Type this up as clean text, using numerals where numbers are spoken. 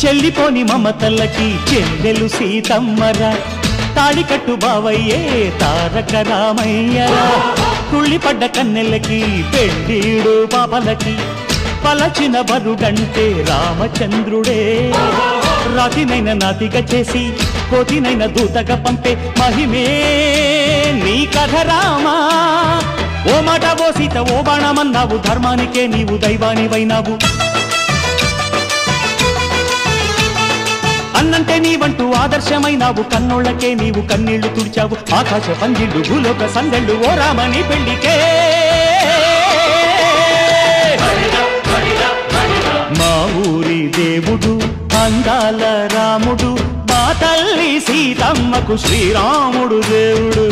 చెల్లిపోని మమతల్లకి చెల్లెలు సీతమ్మరా తాళికట్టు బావయ్యే తారక రామయ్యరా కుళ్ళిపడ్డ కన్నెలకి పెళ్ళీడు పాపలకి పలచిన బరుడంటే రామచంద్రుడే రాతినైన నాతిగా చేసి కోతినైన దూతగా పంపే మహిమే నీ కథ రామా ఓ మాట ఓ సీత ఓ బాణమన్నావు ధర్మానికే నీవు దైవానివైనావు అన్నంటే నీవంటూ ఆదర్శమైనావు కన్నోళ్ళకే నీవు కన్నీళ్లు తుడిచావు ఆకాశ పందిళ్ళు భూలోక సందళ్ళు ఓ రామని పెళ్లికే మా ఊరి దేవుడు అందాల రాముడు మా తల్లి సీతమ్మకు శ్రీరాముడు దేవుడు